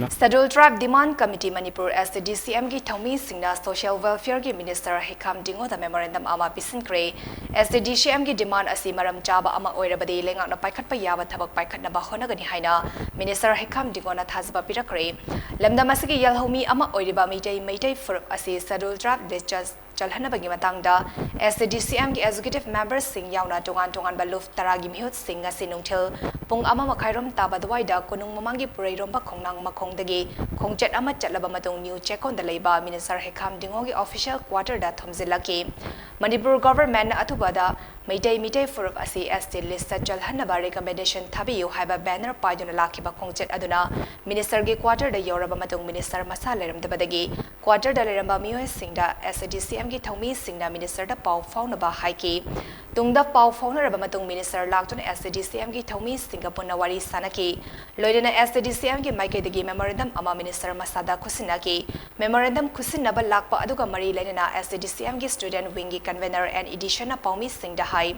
Scheduled Tribe Demand Committee Manipur Stdcm ki thoumee singna Social Welfare ki Minister Heikham Dingo the Memorandum ama pishinkhre Stdcm ki demand asi maram chaba ama oirabadi leingak na paikhatpa yaba thabak paikhatnaba hotnagani haina Minister Heikham Dingo na thajaba pirakkhre lamdam asigi yalhomi ama oiriba meitai furup asi Scheduled Tribe discharge Chalhanabagi matangda Stdcm ki executive members sing yauna tongan baluf taragi mihut sing asi nungthil pung ama makhairom tabadwaida konung mamangi purairom ba khongnang makhongdagi khongchet ama chatlaba matung new check on the labor Minister Heikham Dingo ki official quarter da thomzilaki Manipur government na atubada meitai furup asi ST list chalhanaba recommendation thabiyu haiba banner paiduna lakiba khongchet aduna minister gi quarter da yoraba matung minister masa leramdabadagi quarter da leramba miyoi singda Stdcm ki thoumee singna minister da pau faunaba haiki tungda pau faunaraba matung minister laktuna Stdcm ki thoumee singapore wari sanaki loidena Stdcm ki maikaidagi memorandum ama minister masada khusinaki memorandum khusinaba lakpa aduga mari lenena Stdcm ki student wing ki convener and edition na paumi singda hai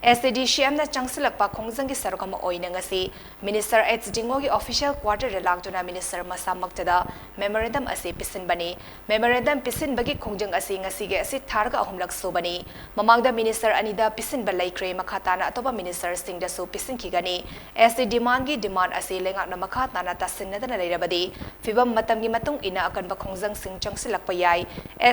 Stdcm na changsilakpa khongjang ki sarokama oina ngasi minister H Dingo ki official quarter da laktuna minister masa maktada memorandum ase pisin bani memorandum pisin bagi khongjang ase ngasi ge ase tharga ahumlak so bani mamangda minister anida pisin balaikhre makhatana atoba minister singda so pisin khigani ST demand gi demand ase lengak na makhatana tasinadana leirabadi fibam matam gi matung ina akan ba khongjang sing changsilakpa yai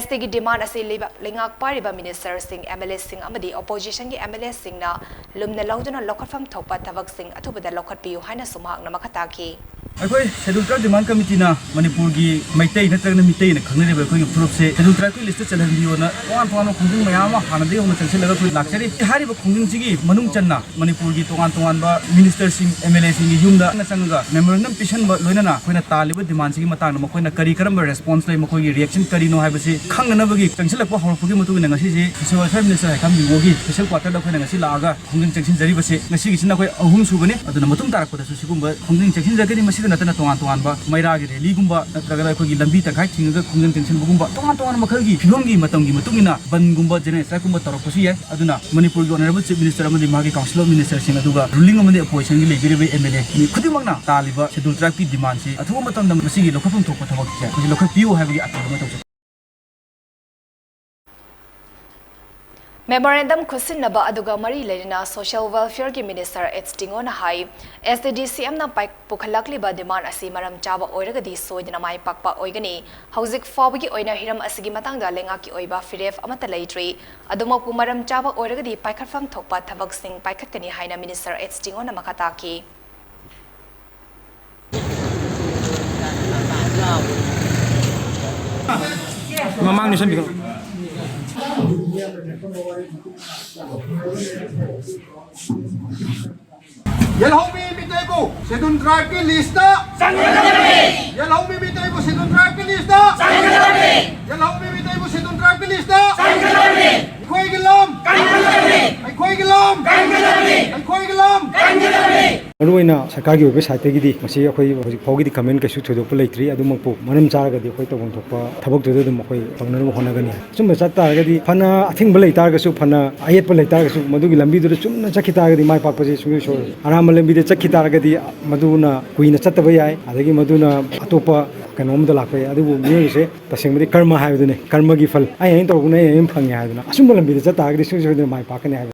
ST gi demand ase lengak pariba minister sing MLA sing amadi opposition gi MLA sing na lumna lauduna lokhatfam thopa thabak sing athubada lokhatpiu haina sumhak na makhataki Akoi Scheduled Tribe Demand Committee na Manipur gi maitai natragna mitai na khangne ba koi furup se Scheduled Tribe ki list chalhanbiyo na toan khungjung mayama hanade hona changsilaga koi lakchari hari ba khungjung sigi manung channa Manipur gi toan ba minister sing MLA sing gi yumda na changa memorandum pishan ba loina na koina taliba demand sigi matang na koina kari karam ba response lai makoi gi reaction kari no hai ba se khangna na ba gi changsilakpa horpugi mutu na ngasi ji Social Welfare Minister Heikham Dingo gi special quarter da koina ngasi laaga khungjung changsin jari ba se ngasi gi sina koi ahum subani aduna matum tarak pa su sigumba khungjung changsin jagani masi natana toan ba maira gi reli gumba natraga ko gi lambi tangkai thinga khungjang tension bugumba toan makhal gi phibam gi matam gi matungina ban gumba jene sa gumba taropasi ya aduna Manipur gi honorable chief minister amadi magi council of minister sing aduga ruling amadi opposition gi lebirebe MLA ni khudimangna taliba Scheduled Tribe ki demand si athuba matam dam masi gi lokhapum thokpa thabak ya ko lokhap piu ha gi athuba matam Memorandum khusinaba aduga mari lerina Social Welfare ki Minister H Dingo na hai Stdcm na paik pukhalakli ba demand asi maram chaba oiragadi soidina mai pakpa oigani hauzik fawgi oina hiram asigi matangda lenga ki oiba firef amata leitri aduma pu maram chaba oiragadi paikhatfam thokpa thabak sing paikhatkani haina Minister H Dingo na makhataki mamang ni sambi Yalhomi mitay ko Scheduled Tribe ki lista Yalhomi mitay ko Scheduled Tribe ki lista Yalhomi mitay ko Scheduled Tribe ki lista Khoi gilam ai khoi gilam Aruina sarkari obe site gi di masi akhoi hojik phogi di comment kaisu thodo pa leitri adumok pu manam charaga di akhoi tawon thokpa thabak du dum akhoi tawna honagani chumba chatta ga di phana athing balai tar ga su phana ayet balai tar ga su madugi lambi du chumna chakhita ga di mai pak pa je su so aram lambi de chakhita ga di maduna kuina chatta ba yai adagi maduna atopa kanom da lakpai adu mi se tasengmadi karma ha du ne karma gi phal ai ai tawna ai phangya ha du na asum lambi de chatta ga di su mai pak ne